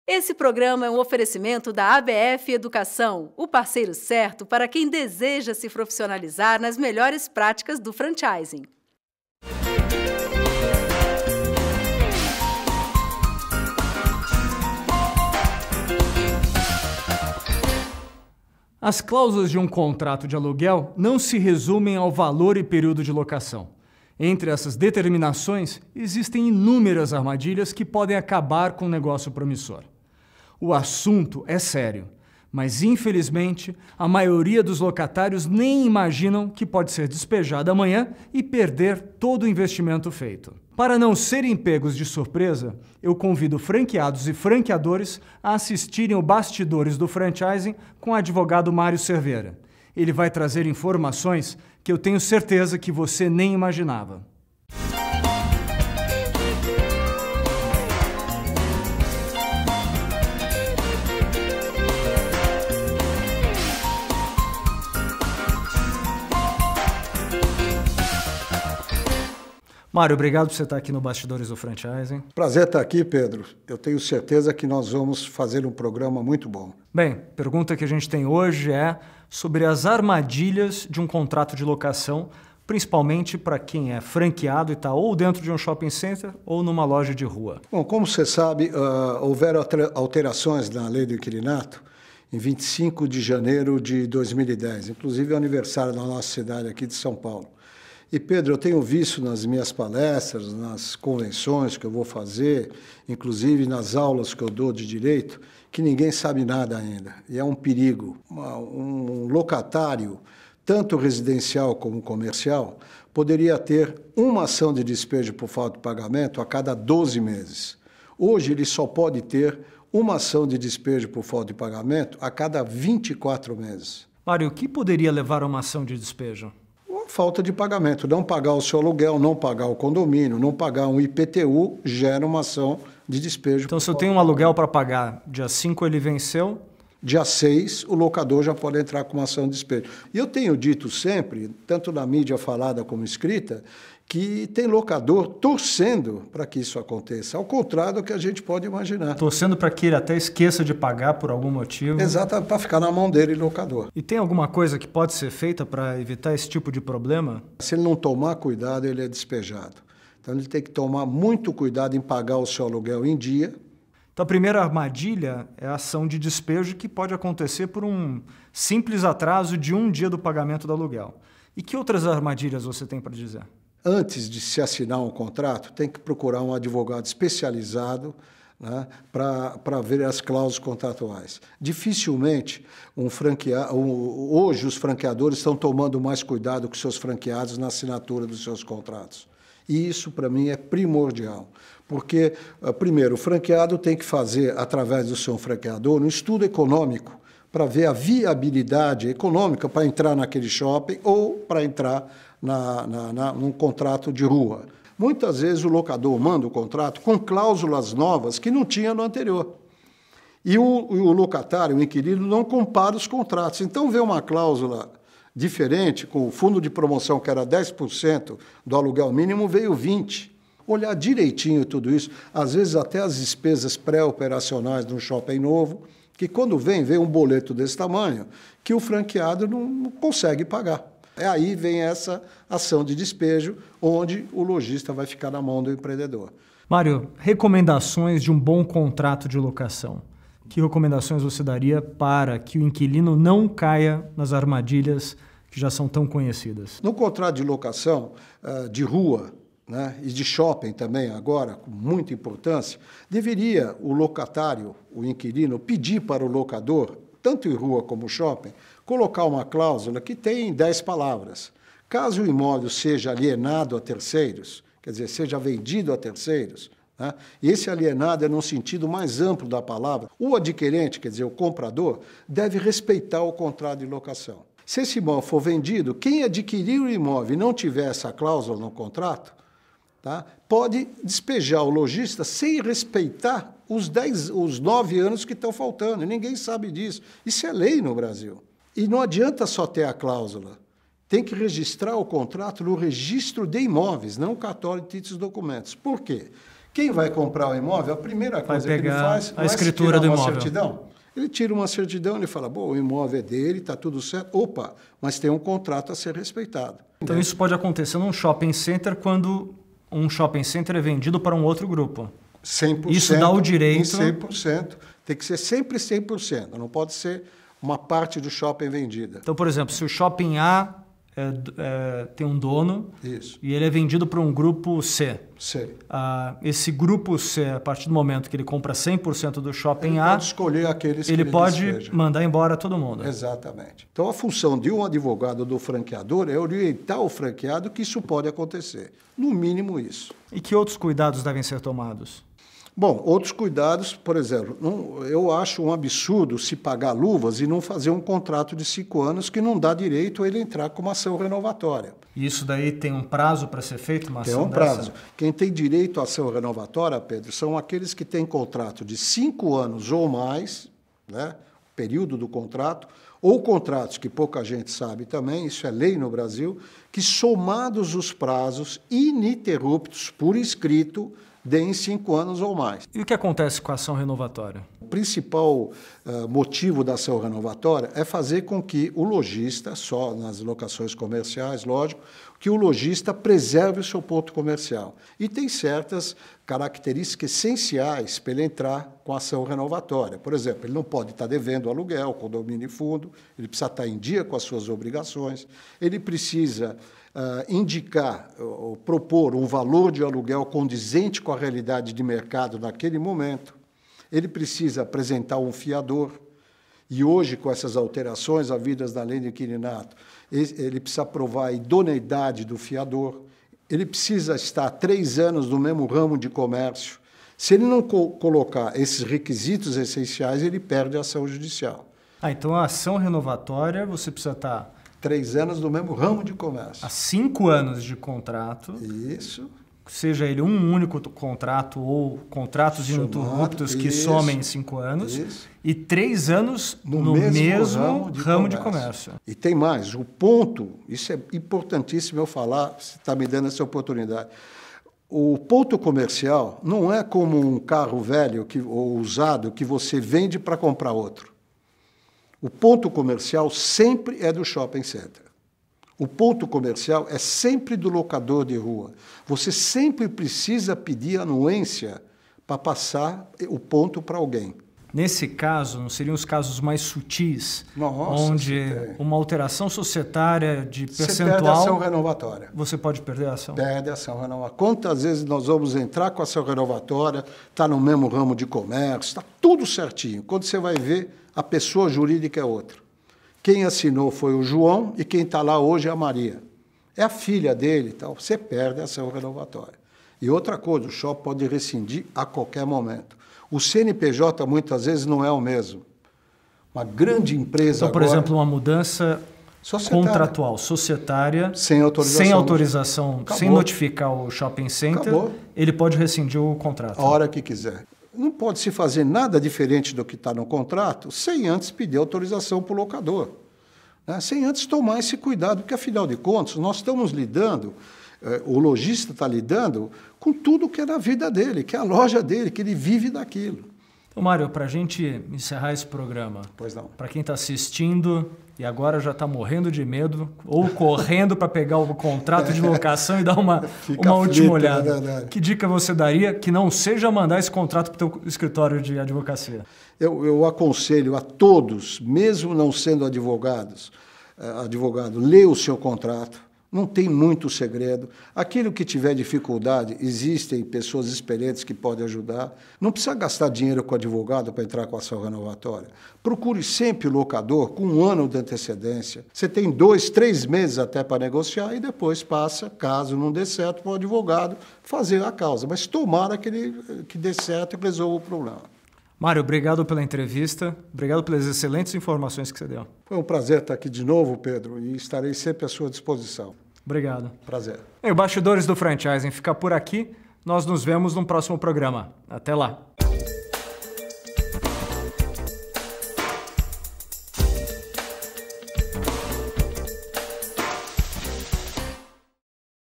Esse programa é um oferecimento da ABF Educação, o parceiro certo para quem deseja se profissionalizar nas melhores práticas do franchising. As cláusulas de um contrato de aluguel não se resumem ao valor e período de locação. Entre essas determinações, existem inúmeras armadilhas que podem acabar com um negócio promissor. O assunto é sério, mas infelizmente a maioria dos locatários nem imaginam que pode ser despejado amanhã e perder todo o investimento feito. Para não serem pegos de surpresa, eu convido franqueados e franqueadores a assistirem o Bastidores do Franchising com o advogado Mário Cerveira. Ele vai trazer informações que eu tenho certeza que você nem imaginava. Mário, obrigado por você estar aqui no Bastidores do Franchising. Prazer estar aqui, Pedro. Eu tenho certeza que nós vamos fazer um programa muito bom. Bem, a pergunta que a gente tem hoje é sobre as armadilhas de um contrato de locação, principalmente para quem é franqueado e está ou dentro de um shopping center ou numa loja de rua. Bom, como você sabe, houveram alterações na lei do inquilinato em 25 de janeiro de 2010, inclusive o aniversário da nossa cidade aqui de São Paulo. E, Pedro, eu tenho visto nas minhas palestras, nas convenções que eu vou fazer, inclusive nas aulas que eu dou de direito, que ninguém sabe nada ainda. E é um perigo. Um locatário, tanto residencial como comercial, poderia ter uma ação de despejo por falta de pagamento a cada 12 meses. Hoje, ele só pode ter uma ação de despejo por falta de pagamento a cada 24 meses. Mário, o que poderia levar a uma ação de despejo? Falta de pagamento, não pagar o seu aluguel, não pagar o condomínio, não pagar um IPTU, gera uma ação de despejo. Então, se eu tenho um aluguel para pagar, dia 5 ele venceu? Dia 6, o locador já pode entrar com uma ação de despejo. E eu tenho dito sempre, tanto na mídia falada como escrita, que tem locador torcendo para que isso aconteça, ao contrário do que a gente pode imaginar. Torcendo para que ele até esqueça de pagar por algum motivo. Exato, para ficar na mão dele, locador. E tem alguma coisa que pode ser feita para evitar esse tipo de problema? Se ele não tomar cuidado, ele é despejado. Então ele tem que tomar muito cuidado em pagar o seu aluguel em dia. Então a primeira armadilha é a ação de despejo, que pode acontecer por um simples atraso de um dia do pagamento do aluguel. E que outras armadilhas você tem para dizer? Antes de se assinar um contrato, tem que procurar um advogado especializado, né, para ver as cláusulas contratuais. Dificilmente, hoje os franqueadores estão tomando mais cuidado com seus franqueados na assinatura dos seus contratos. E isso, para mim, é primordial. Porque, primeiro, o franqueado tem que fazer, através do seu franqueador, um estudo econômico para ver a viabilidade econômica para entrar naquele shopping ou para entrar num contrato de rua. Muitas vezes o locador manda o contrato com cláusulas novas que não tinha no anterior. E o locatário, o inquilino, não compara os contratos. Então, vê uma cláusula diferente, com o fundo de promoção que era 10% do aluguel mínimo, veio 20%. Olhar direitinho tudo isso, às vezes até as despesas pré-operacionais de um shopping novo, que quando vem um boleto desse tamanho, que o franqueado não consegue pagar. Aí vem essa ação de despejo, onde o lojista vai ficar na mão do empreendedor. Mário, recomendações de um bom contrato de locação. Que recomendações você daria para que o inquilino não caia nas armadilhas que já são tão conhecidas? No contrato de locação de rua, né, e de shopping também agora, com muita importância, deveria o locatário, o inquilino, pedir para o locador, tanto em rua como shopping, colocar uma cláusula que tem 10 palavras. Caso o imóvel seja alienado a terceiros, quer dizer, seja vendido a terceiros, né, e esse alienado é no sentido mais amplo da palavra, o adquirente, quer dizer, o comprador, deve respeitar o contrato de locação. Se esse imóvel for vendido, quem adquirir o imóvel e não tiver essa cláusula no contrato, tá, pode despejar o lojista sem respeitar os 9 anos que estão faltando. Ninguém sabe disso. Isso é lei no Brasil. E não adianta só ter a cláusula. Tem que registrar o contrato no registro de imóveis, não o cartório de títulos e documentos. Por quê? Quem vai comprar o imóvel, a primeira coisa que ele faz a escritura do imóvel. Certidão. Ele tira uma certidão e fala, bom, o imóvel é dele, está tudo certo. Opa, mas tem um contrato a ser respeitado. Então isso pode acontecer num shopping center quando um shopping center é vendido para um outro grupo. 100%. Isso dá o direito... Em 100%. Tem que ser sempre 100%. Não pode ser uma parte do shopping vendida. Então, por exemplo, se o shopping A tem um dono e ele é vendido para um grupo C. Esse grupo C, a partir do momento que ele compra 100% do shopping ele A, pode escolher aqueles ele que pode deseja. mandar embora todo mundo. Exatamente. Então, a função de um advogado do franqueador é orientar o franqueado que isso pode acontecer. No mínimo isso. E que outros cuidados devem ser tomados? Bom, outros cuidados, por exemplo, eu acho um absurdo se pagar luvas e não fazer um contrato de 5 anos que não dá direito a ele entrar com uma ação renovatória. E isso daí tem um prazo para ser feito, uma ação dessa? Tem um prazo. Quem tem direito à ação renovatória, Pedro, são aqueles que têm contrato de 5 anos ou mais, né, período do contrato, ou contratos que pouca gente sabe também, isso é lei no Brasil, que somados os prazos ininterruptos por escrito, deem 5 anos ou mais. E o que acontece com a ação renovatória? O principal motivo da ação renovatória é fazer com que o lojista, só nas locações comerciais, lógico, que o lojista preserve o seu ponto comercial. E tem certas características essenciais para ele entrar com a ação renovatória. Por exemplo, ele não pode estar devendo aluguel, condomínio e fundo, ele precisa estar em dia com as suas obrigações, ele precisa indicar ou propor um valor de aluguel condizente com a realidade de mercado naquele momento. Ele precisa apresentar um fiador. E hoje, com essas alterações havidas na lei de inquilinato, ele precisa provar a idoneidade do fiador. Ele precisa estar 3 anos no mesmo ramo de comércio. Se ele não colocar esses requisitos essenciais, ele perde a ação judicial. Então a ação renovatória você precisa estar 3 anos no mesmo ramo de comércio. Há 5 anos de contrato. Isso. Seja ele um único contrato ou contratos ininterruptos que somem 5 anos. Isso. E 3 anos no mesmo ramo de comércio. E tem mais, o ponto, isso é importantíssimo eu falar, você está me dando essa oportunidade. O ponto comercial não é como um carro velho ou usado que você vende para comprar outro. O ponto comercial sempre é do shopping center. O ponto comercial é sempre do locador de rua. Você sempre precisa pedir anuência para passar o ponto para alguém. Nesse caso, não seriam os casos mais sutis, Nossa, onde uma alteração societária de percentual... Você perde a ação renovatória. Você pode perder a ação? Perde a ação renovatória. Quantas vezes nós vamos entrar com a ação renovatória, está no mesmo ramo de comércio, está tudo certinho. Quando você vai ver, a pessoa jurídica é outra. Quem assinou foi o João e quem está lá hoje é a Maria. É a filha dele e tal. Você perde a ação renovatória. E outra coisa, o shopping pode rescindir a qualquer momento. O CNPJ muitas vezes não é o mesmo. Uma grande empresa então, por exemplo, uma mudança contratual, societária, sem autorização, sem notificar o shopping center, ele pode rescindir o contrato. A hora que quiser. Não pode se fazer nada diferente do que está no contrato sem antes pedir autorização para o locador, né? Sem antes tomar esse cuidado, porque, afinal de contas, nós estamos lidando, o lojista está lidando com tudo que é na vida dele, que é a loja dele, que ele vive daquilo. Então, Mário, para a gente encerrar esse programa, para quem está assistindo e agora já está morrendo de medo ou correndo para pegar o contrato de locação e dar uma última olhada, que dica você daria que não seja mandar esse contrato para o teu escritório de advocacia? Eu aconselho a todos, mesmo não sendo advogado, lê o seu contrato. Não tem muito segredo. Aquilo que tiver dificuldade, existem pessoas experientes que podem ajudar. Não precisa gastar dinheiro com advogado para entrar com ação renovatória. Procure sempre o locador com 1 ano de antecedência. Você tem 2, 3 meses até para negociar e depois passa, caso não dê certo, para o advogado fazer a causa. Mas tomara que dê certo e resolva o problema. Mário, obrigado pela entrevista, obrigado pelas excelentes informações que você deu. Foi um prazer estar aqui de novo, Pedro, e estarei sempre à sua disposição. Obrigado. Prazer. O Bastidores do Franchising fica por aqui. Nós nos vemos no próximo programa. Até lá.